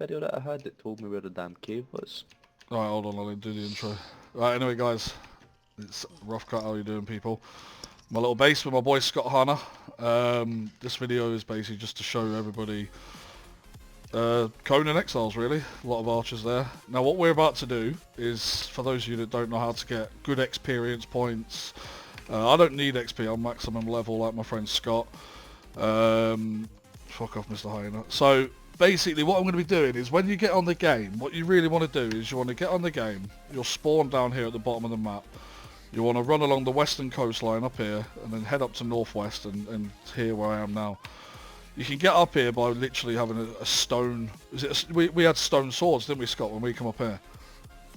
video that I had that told me where the damn cave was. Alright, hold on, I'll do the intro. Right, anyway guys, it's Rough Cut, how you doing people? My little base with my boy Scott Hanna. This video is basically just to show everybody Conan Exiles really, a lot of archers there. Now what we're about to do is, for those of you that don't know how to get good experience points, I don't need XP, I'm maximum level like my friend Scott. Fuck off Mr. Hyena. So basically what I'm going to be doing is when you get on the game, what you really want to do is you want to get on the game, you'll spawn down here at the bottom of the map. You want to run along the western coastline up here and then head up to northwest and here where I am now. You can get up here by literally having a stone... we had stone swords, didn't we, Scott, when we come up here?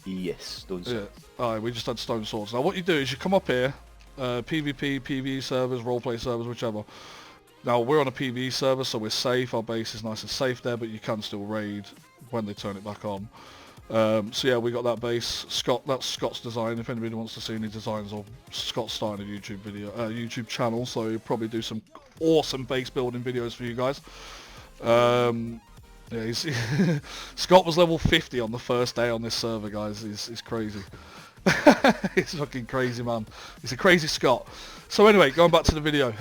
Yes, stone sword. Yeah, alright, we just had stone swords. Now what you do is you come up here, PvP, PvE servers, roleplay servers, whichever. Now we're on a PvE server, so we're safe. Our base is nice and safe there, but you can still raid when they turn it back on. So yeah, we got that base. That's Scott's design. If anybody wants to see any designs, or Scott's starting a YouTube YouTube channel, so he'll probably do some awesome base building videos for you guys. Yeah, Scott was level 50 on the first day on this server, guys. He's crazy. He's fucking crazy, man. He's a crazy Scott. So anyway, going back to the video.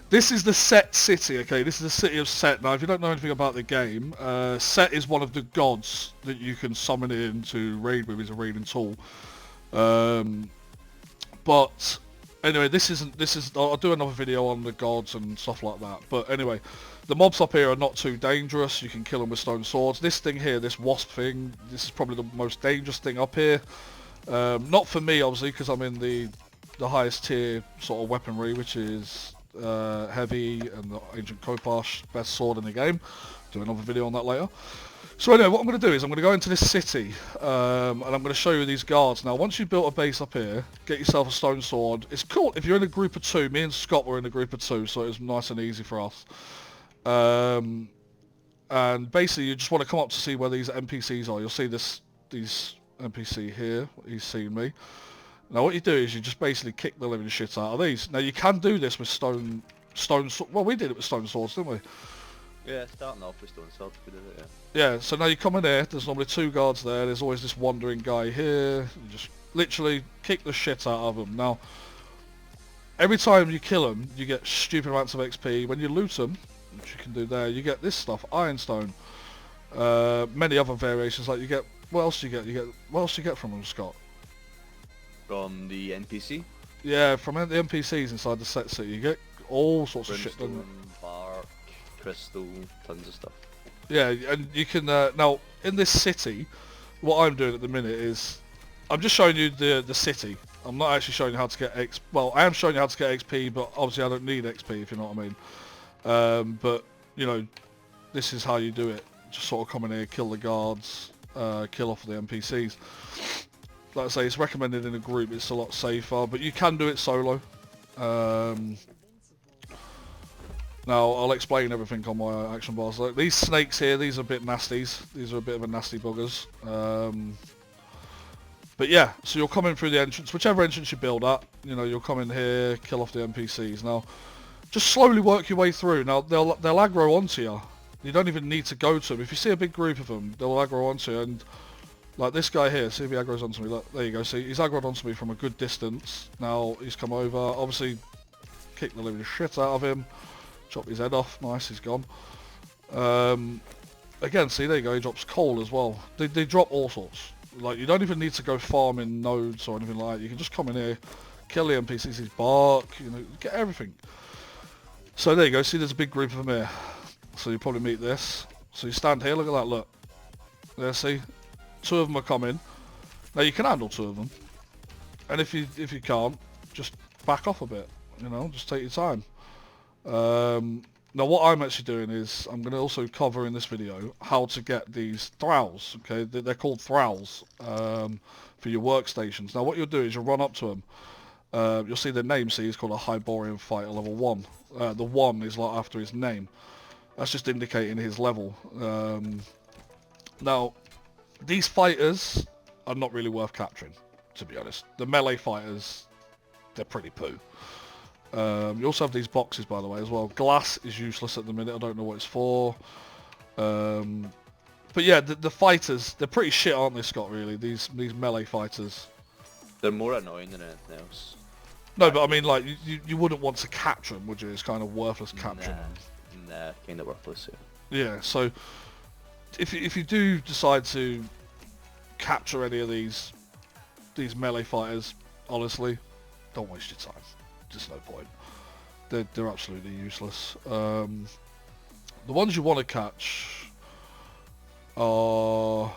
This is the Set city, okay? This is the city of Set. Now, if you don't know anything about the game, Set is one of the gods that you can summon in to raid with. He's a raiding tool. But anyway, this is. I'll do another video on the gods and stuff like that. But anyway, the mobs up here are not too dangerous. You can kill them with stone swords. This thing here, this wasp thing, this is probably the most dangerous thing up here. Not for me, obviously, because I'm in the highest tier sort of weaponry, which is heavy and the ancient Kopash, best sword in the game. Do another video on that later. So anyway, what I'm going to do is I'm going to go into this city and I'm going to show you these guards. Now once you've built a base up here, get yourself a stone sword. It's cool if you're in a group of two. Me and Scott were in a group of two, so it was nice and easy for us. And basically you just want to come up to see where these NPCs are. You'll see these NPC here, he's seen me. Now what you do is you just basically kick the living shit out of these. Now you can do this with stone well, we did it with stone swords, didn't we? Yeah, starting off with stone swords, we did it, yeah. So now you come in here, there's normally two guards there, there's always this wandering guy here. You just literally kick the shit out of them. Now, every time you kill them, you get stupid amounts of XP. When you loot them, which you can do there, you get this stuff, ironstone. Many other variations, like you get... What else do you get? What else do you get from them, Scott? From the NPC? Yeah, from the NPCs inside the Set city, you get all sorts of shit. Bark, crystal, tons of stuff. Yeah, and you can now in this city, what I'm doing at the minute is I'm just showing you the city. I'm not actually showing you how to get XP. Well, I am showing you how to get XP, but obviously I don't need XP, if you know what I mean. But you know, this is how you do it. Just sort of come in here, kill the guards. Kill off the NPCs. Like I say, it's recommended in a group, it's a lot safer, but you can do it solo. Now I'll explain everything on my action bars. Like these snakes here, these are a bit nasties. These are a bit of a nasty buggers. But yeah, so you'll come in through the entrance, whichever entrance you build at, you know, you'll come in here, kill off the NPCs. Now, just slowly work your way through. Now they'll aggro onto you. You don't even need to go to them. If you see a big group of them, they'll aggro onto you. And like this guy here, see if he aggroes onto me. Look, there you go. See, he's aggroed onto me from a good distance. Now he's come over. Obviously, kick the living shit out of him. Chop his head off. Nice, he's gone. Again, see, there you go. He drops coal as well. They drop all sorts. Like, you don't even need to go farming nodes or anything like that. You can just come in here, kill the NPCs, his bark, you know, get everything. So there you go. See, there's a big group of them here. So you probably meet this. So you stand here, look at that, look. There, see? Two of them are coming. Now you can handle two of them. And if you can't, just back off a bit. You know, just take your time. Now what I'm actually doing is, I'm going to also cover in this video how to get these thralls, okay? They're called thralls for your workstations. Now what you'll do is you'll run up to them. You'll see the name, see, it's called a Hyborian Fighter level 1. The 1 is like after his name. That's just indicating his level. Now, these fighters are not really worth capturing, to be honest. The melee fighters, they're pretty poo. You also have these boxes, by the way, as well. Glass is useless at the minute. I don't know what it's for. But yeah, the fighters, they're pretty shit, aren't they, Scott, really? These melee fighters. They're more annoying than anything else. No, but I mean, like, you wouldn't want to capture them, would you? It's kind of worthless capturing them. Nah, kind of worthless, Yeah, so if you do decide to capture any of these melee fighters, honestly, don't waste your time. Just no point. They're absolutely useless. The ones you want to catch are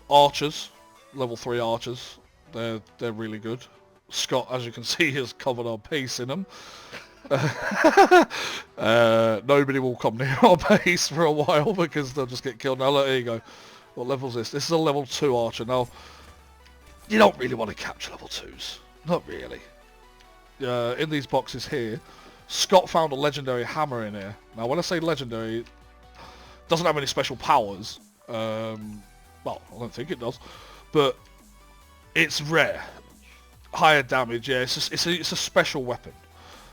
archers, level 3 archers. They're really good. Scott, as you can see, has covered our base in them. Nobody will come near our base for a while because they'll just get killed. Now look, there you go. What level is this? This is a level 2 archer. Now, you don't really want to capture level 2s. Not really. In these boxes here, Scott found a legendary hammer in here. Now when I say legendary, it doesn't have any special powers. Well, I don't think it does. But it's rare. Higher damage, yeah. It's a special weapon.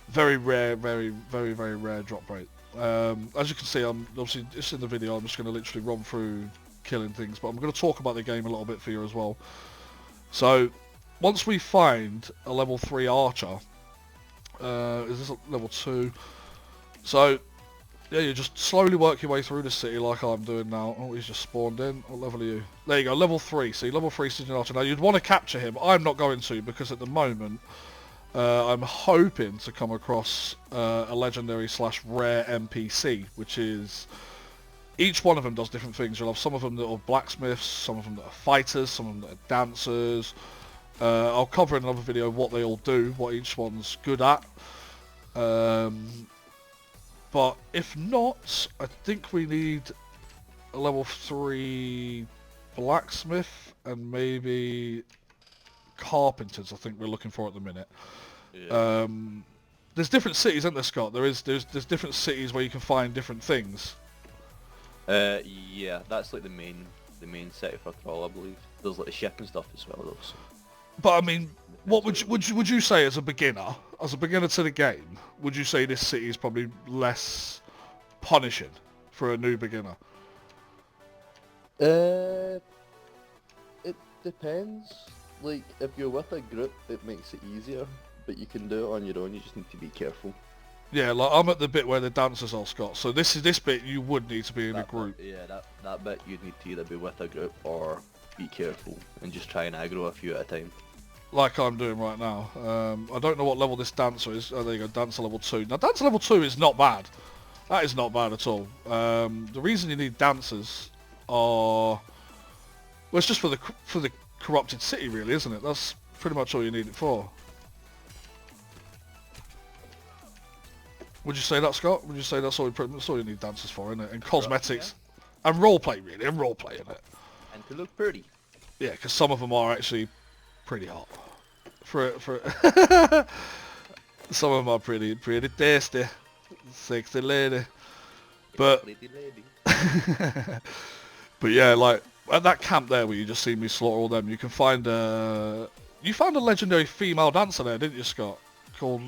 Very rare, very rare drop rate. As you can see, I'm obviously it's in the video. I'm just going to literally run through killing things, but I'm going to talk about the game a little bit for you as well. So, once we find a level 3 archer, is this a level 2? So, yeah, you just slowly work your way through the city like I'm doing now. Oh, he's just spawned in. What level are you? There you go, level 3. See, level 3 Siege Archer. Now, you'd want to capture him. I'm not going to because at the moment, I'm hoping to come across a legendary / rare NPC, which is... Each one of them does different things. You'll have some of them that are blacksmiths, some of them that are fighters, some of them that are dancers. I'll cover in another video what they all do, what each one's good at. But if not, I think we need a level 3 blacksmith and maybe carpenters. I think we're looking for at the minute. Yeah. There's different cities, isn't there, Scott? There's different cities where you can find different things. Yeah, that's like the main city for Thrall, I believe. There's like the ship and stuff as well, though. So. But I mean, what would you say as a beginner to the game? Would you say this city is probably less punishing for a new beginner? It depends. Like if you're with a group, it makes it easier. But you can do it on your own. You just need to be careful. Yeah, like I'm at the bit where the dancers are, Scott. So this bit you would need to be in a group. That bit you'd need to either be with a group or be careful and just try and aggro a few at a time. Like I'm doing right now. I don't know what level this dancer is. Oh, there you go, dancer level 2. Now dancer level 2 is not bad. That is not bad at all. The reason you need dancers are... Well, it's just for the corrupted city, really, isn't it? That's pretty much all you need it for. Would you say that, Scott? Would you say that's all you need dancers for, isn't it? And cosmetics. Yeah. And roleplay, really. And roleplay, isn't it? And to look pretty. Yeah, because some of them are actually pretty hot. Some of them are pretty tasty. Sexy lady. But... Pretty lady. But yeah, like, at that camp there where you just see me slaughter all them, you can find a... You found a legendary female dancer there, didn't you, Scott? Called...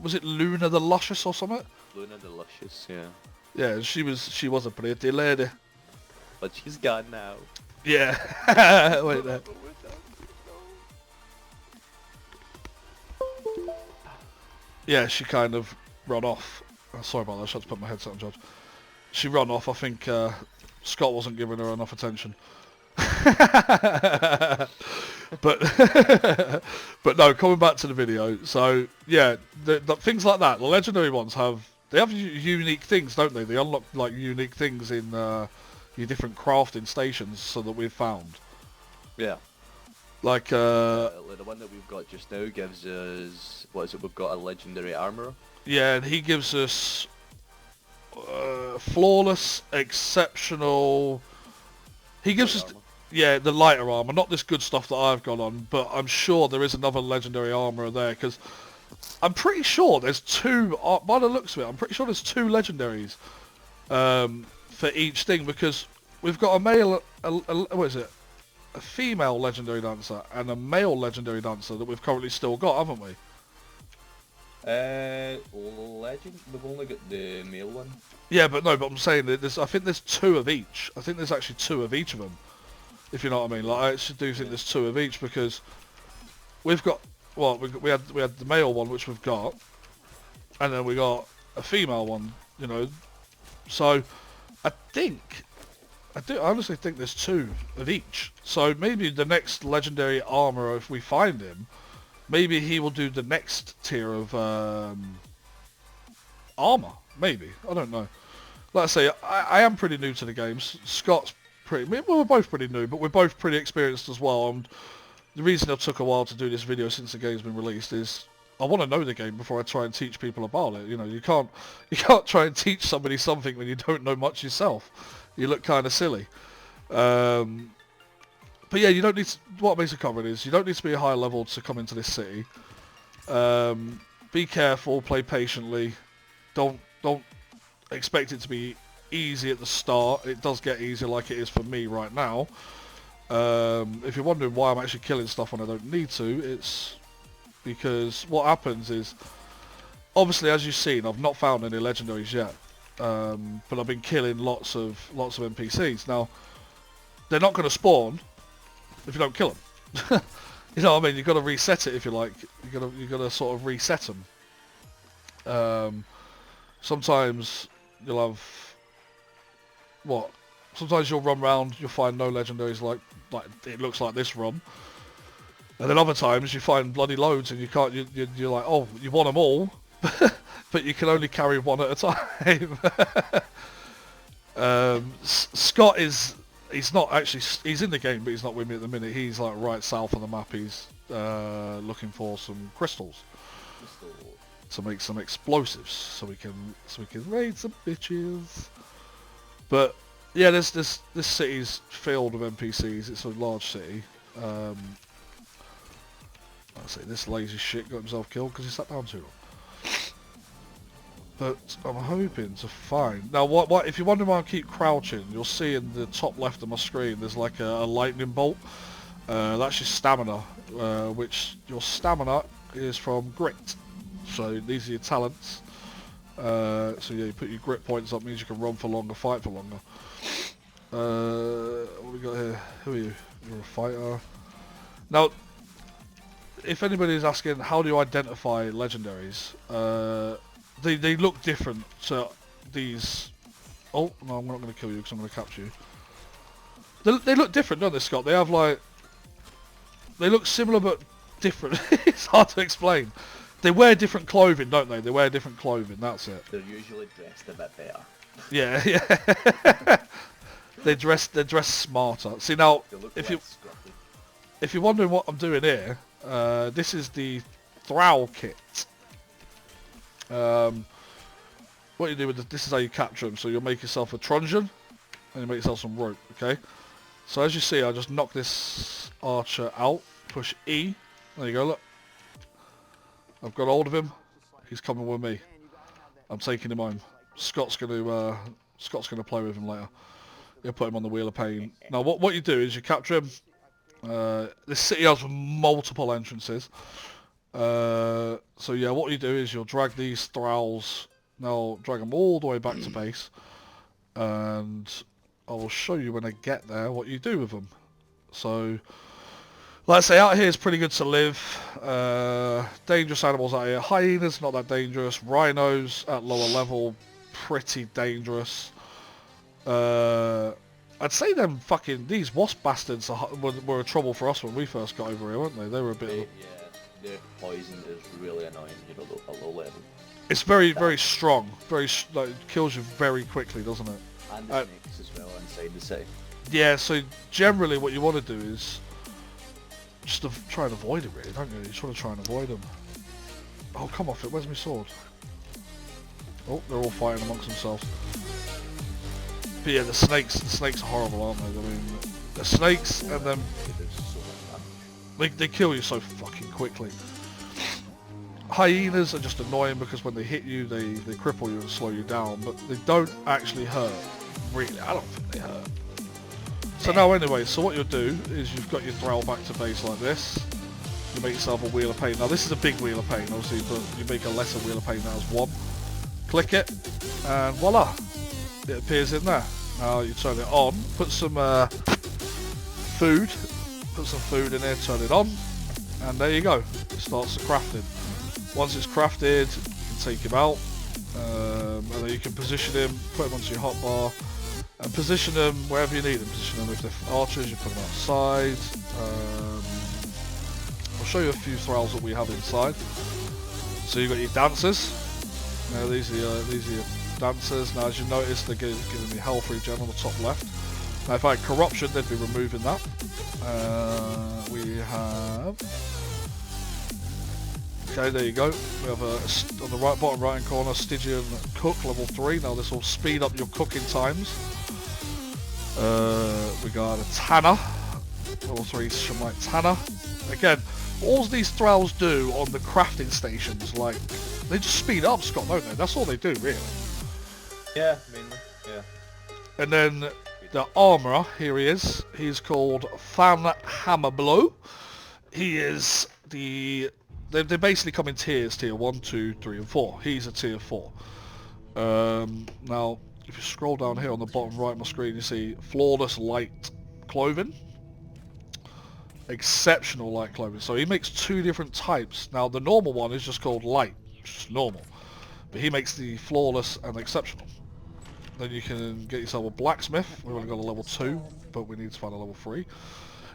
Was it Luna the Luscious or something? Luna the Luscious, yeah. Yeah, she was a pretty lady. But she's gone now. Yeah. Wait there. Yeah, she kind of run off. Oh, sorry about that, I just had to put my headset on, George. She run off. I think Scott wasn't giving her enough attention. But but no, coming back to the video. So yeah, the things like that. The legendary ones have unique things, don't they? They unlock like unique things in your different crafting stations, so that we've found. Yeah. Like the one that we've got just now gives us, what is it? We've got a legendary armor. Yeah, and he gives us flawless, exceptional. He gives us. Yeah, the lighter armor, not this good stuff that I've got on, but I'm sure there is another legendary armor there, because I'm pretty sure there's two, by the looks of it, I'm pretty sure there's two legendaries for each thing, because we've got a male, what is it, a female legendary dancer and a male legendary dancer that we've currently still got, haven't we? Legend. We've only got the male one. Yeah, but no, but I'm saying that I think there's 2 of each. I think there's actually 2 of each of them, if you know what I mean. Like, I actually do think there's 2 of each because we've got, well, we had the male one, which we've got, and then we got a female one, you know. So I honestly think there's 2 of each. So maybe the next legendary armor, if we find him, maybe he will do the next tier of armor. Maybe, I don't know. Like I say, I am pretty new to the games. Scott's we're both pretty new, but we're both pretty experienced as well. And the reason it took a while to do this video since the game's been released is I want to know the game before I try and teach people about it. You know, you can't try and teach somebody something when you don't know much yourself. You look kind of silly. But yeah, you don't need to, what makes it covered is you don't need to be a high level to come into this city. Be careful, play patiently. Don't expect it to be easy at the start. It does get easier like it is for me right now. If you're wondering why I'm actually killing stuff when I don't need to, it's because what happens is, obviously as you've seen, I've not found any legendaries yet, but I've been killing lots of NPCs. Now, they're not going to spawn if you don't kill them. You know what I mean? You've got to reset it if you like. You've got to sort of reset them. Sometimes you'll have sometimes you'll run round, you'll find no legendaries like it looks like this run, and then other times you find bloody loads and you can't. You're like, oh, you want them all, but you can only carry one at a time. Scott he's not actually, he's in the game, but he's not with me at the minute. He's like right south of the map. He's looking for some crystals to make some explosives, so we can raid some bitches. But yeah, this city's filled with NPCs. It's a large city. I say this lazy shit got himself killed because he sat down too long. But I'm hoping to find now. What if you're wondering why I keep crouching? You'll see in the top left of my screen there's like a lightning bolt. That's your stamina, which your stamina is from grit. So these are your talents. So yeah, you put your grit points up, means you can run for longer, fight for longer. What we got here? Who are you? You're a fighter. Now, if anybody is asking how do you identify legendaries, they look different to these. Oh no, I'm not going to kill you because I'm going to capture you. They look different, don't they, Scott? They have like, they look similar but different. It's hard to explain. They wear different clothing, don't they? They wear different clothing, that's it. They're usually dressed a bit better. Yeah, yeah. They're dressed smarter. See now, if you're wondering what I'm doing here, this is the Thrall kit. What you do with this is how you capture them. So you'll make yourself a truncheon, and you make yourself some rope, okay? So as you see, I just knock this archer out, push E, there you go, look. I've got hold of him. He's coming with me. I'm taking him home. Scott's gonna play with him later. He'll put him on the wheel of pain. Now, what you do is you capture him. This city has multiple entrances. So yeah, what you do is you'll drag these thralls. Now, drag them all the way back to base, and I will show you when I get there what you do with them. So, like I say, out here is pretty good to live. Dangerous animals out here. Hyenas, not that dangerous. Rhinos at lower level, pretty dangerous. I'd say these wasp bastards were a trouble for us when we first got over here, weren't they? They were a bit... Yeah, their poison is really annoying, you know, at low level. It's very, very strong. Like, kills you very quickly, doesn't it? And the snakes as well inside the city. Yeah, so generally what you want to do is just to try and avoid it, really, don't you? You just want to try and avoid them. Oh, come off it. Where's my sword? Oh, they're all fighting amongst themselves. But yeah, the snakes are horrible, aren't they? I mean, the snakes, and then they kill you so fucking quickly. Hyenas are just annoying because when they hit you, they cripple you and slow you down, but they don't actually hurt. Really, I don't think they hurt. So now anyway, so what you'll do is you've got your Thrall back to base like this. you make yourself a wheel of pain. Now this is a big wheel of pain, obviously, but you make a lesser wheel of pain that has 1. Click it, and voila, it appears in there. Now you turn it on, put some food in there, turn it on, and there you go. It starts the crafting. Once it's crafted, you can take him out, and then you can position him, put him onto your hotbar, and position them wherever you need them. Position them if they're archers, you put them outside. I'll show you a few thralls that we have inside. So you've got your dancers. Now these are your dancers. Now as you notice, they're giving me health regen on the top left. Now if I had corruption, they'd be removing that. We have... Okay, there you go. We have on the right bottom right hand corner, Stygian Cook level 3. Now this will speed up your cooking times. We got a Tanner, level 3 Shemite Tanner. Again, all these thralls do on the crafting stations, like, they just speed up, Scott, don't they? That's all they do, really. Yeah, mainly, yeah. And then the armourer, here he is. He's called Fan Hammerblow. He is the... They basically come in tiers, tier 1, 2, 3 and 4. He's a tier 4. Now, if you scroll down here on the bottom right of my screen, you see flawless light clothing. Exceptional light clothing. So he makes 2 different types. Now the normal one is just called light, it's just normal. But he makes the flawless and exceptional. Then you can get yourself a blacksmith. We've only got a level 2, but we need to find a level 3.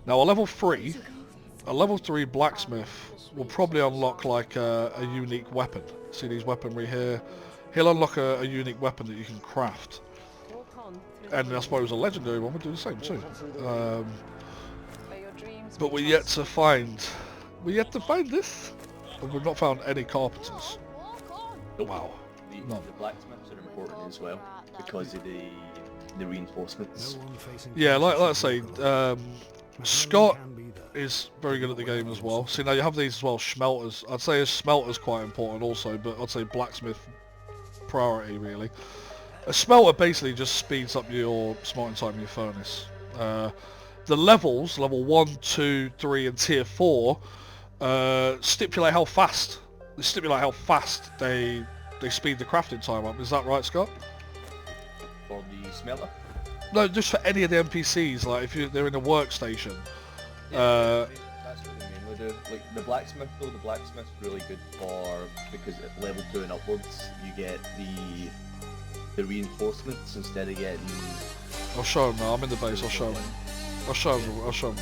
Now a level 3 blacksmith will probably unlock like a unique weapon. See these weaponry here? He'll unlock a unique weapon that you can craft. And I suppose a legendary one would do the same too. But we're yet to find this. And we've not found any carpenters. Wow. The blacksmiths are important as well because of the reinforcements. Yeah, like I say, Scott is very good at the game as well. See, now you have these as well, smelters. I'd say a smelter's quite important also, but I'd say blacksmith priority really. A smelter basically just speeds up your smelting time in your furnace. The levels, level 1, 2, 3 and tier 4, stipulate how fast. They stipulate how fast they speed the crafting time up. Is that right, Scott? For the smelter? No, just for any of the NPCs, like if they're in a workstation. Yeah, that's what they mainly do. Like the blacksmith though, the blacksmith's really good because at level 2 and upwards you get the reinforcements instead of getting... I'll show them now, I'm in the base, I'll show them.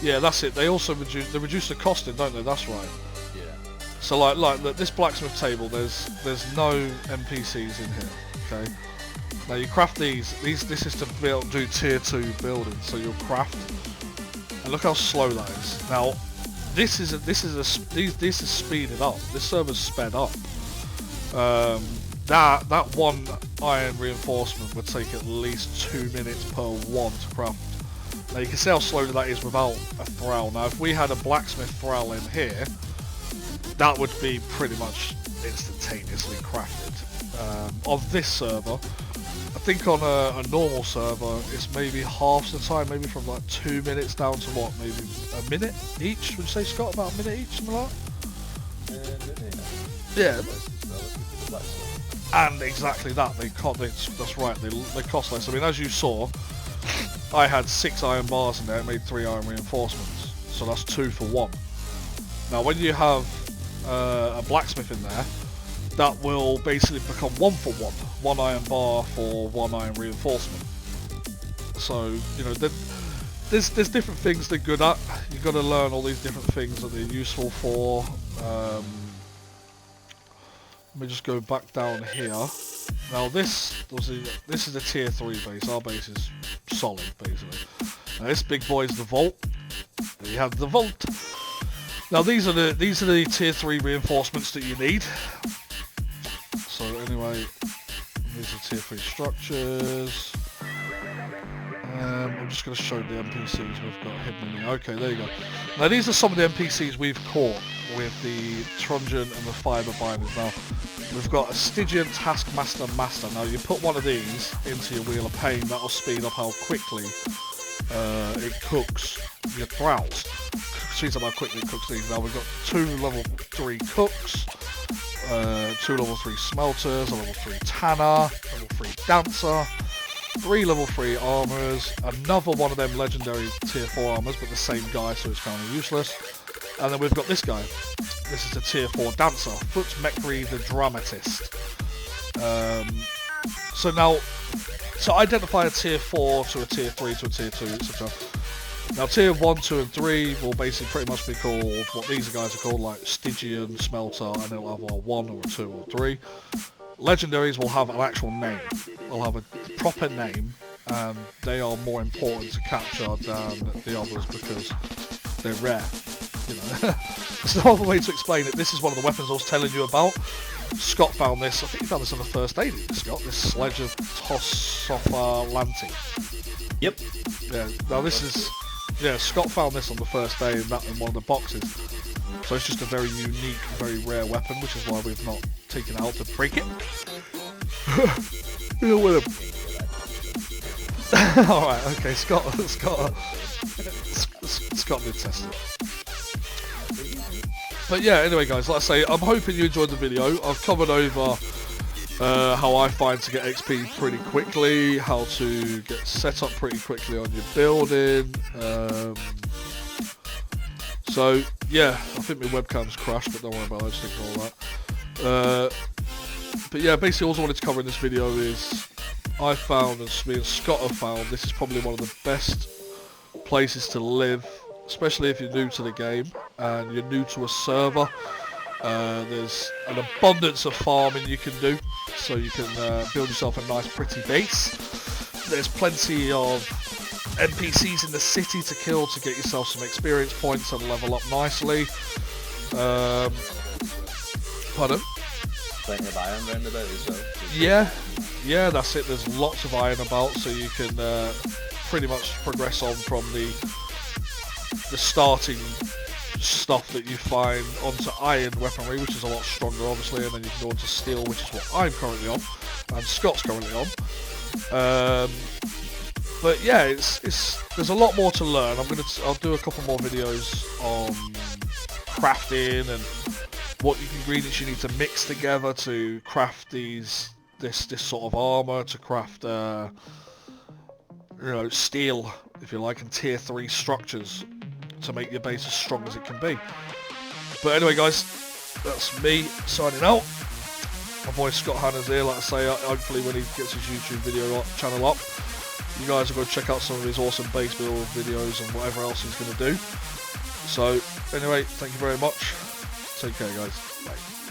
Yeah, that's it. They also reduce the costing, don't they? That's right. Yeah. So like this blacksmith table, there's no NPCs in here. Okay. Now you craft these. This is to do tier 2 building. So you'll craft, and look how slow that is. Now this is speeded up. This server's sped up. That one iron reinforcement would take at least 2 minutes per one to craft. Now you can see how slow that is without a thrall. Now if we had a blacksmith thrall in here, that would be pretty much instantaneously crafted. On this server, I think on a normal server, it's maybe half the time, maybe from like 2 minutes down to what, maybe a minute each, would you say, Scott? About a minute each, something like that? Yeah. And exactly that, that's right, they cost less. I mean, as you saw, I had 6 iron bars in there, it made 3 iron reinforcements, so that's 2 for 1. Now when you have a blacksmith in there, that will basically become 1 for 1. 1 iron bar for 1 iron reinforcement. So, you know, there's different things they're good at. You've got to learn all these different things that they're useful for. Let me just go back down here. Now this is a tier 3 base. Our base is solid, basically. Now this big boy is the vault. There you have the vault. Now these are the tier 3 reinforcements that you need. So anyway, these are tier 3 structures. I'm just going to show the NPCs we've got hidden in here. Okay, there you go. Now these are some of the NPCs we've caught with the Truncheon and the Fibre Binders. Now we've got a Stygian Taskmaster Master. Now you put one of these into your Wheel of Pain, that'll speed up how quickly it cooks your thralls. speeds up how quickly it cooks these. Now we've got 2 level 3 cooks, 2 level 3 smelters, a level 3 tanner, level 3 dancer, 3 level 3 armors, another one of them legendary tier 4 armors, but the same guy, so it's kind of useless. And then we've got this guy. This is a tier 4 dancer, Foot Mekri the Dramatist. So now, to identify a tier 4 to a tier 3 to a tier 2, etc. Now tier 1, 2 and 3 will basically pretty much be called what these guys are called, like Stygian, Smelter, and it'll have a 1 or a 2 or 3. Legendaries will have an actual name. They'll have a proper name, and they are more important to capture than the others because they're rare. You know, there's no other way to explain it. This is one of the weapons I was telling you about. Scott found this. I think he found this on the first aid, Scott. This Sledge of Tossofalanti. Yep. Yeah. Now this is. Yeah, Scott found this on the first day in one of the boxes. So it's just a very unique, very rare weapon, which is why we've not taken it out to break it. Alright, okay, Scott did test it. But yeah, anyway guys, like I say, I'm hoping you enjoyed the video. I've covered over how I find to get XP pretty quickly, how to get set up pretty quickly on your building. So yeah, I think my webcam's crashed, but don't worry about that, just ignore that. But yeah, basically all I wanted to cover in this video is I found, and me and Scott have found, this is probably one of the best places to live, especially if you're new to the game and you're new to a server. There's an abundance of farming you can do, so you can build yourself a nice pretty base. There's plenty of NPCs in the city to kill to get yourself some experience points and level up nicely. Pardon? Plenty of iron round about as well. Yeah, that's it. There's lots of iron about, so you can pretty much progress on from the starting stuff that you find onto iron weaponry, which is a lot stronger obviously, and then you can go on to steel, which is what I'm currently on and Scott's currently on. But yeah, there's a lot more to learn. I'll do a couple more videos on crafting and what ingredients you need to mix together to craft this sort of armor, to craft steel, if you like, and tier 3 structures to make your base as strong as it can be. But anyway guys, that's me signing out. My boy Scott Hanna's here, like I say, hopefully when he gets his YouTube video channel up, you guys are going to check out some of his awesome base build videos and whatever else he's going to do. So anyway, thank you very much. Take care guys. Bye.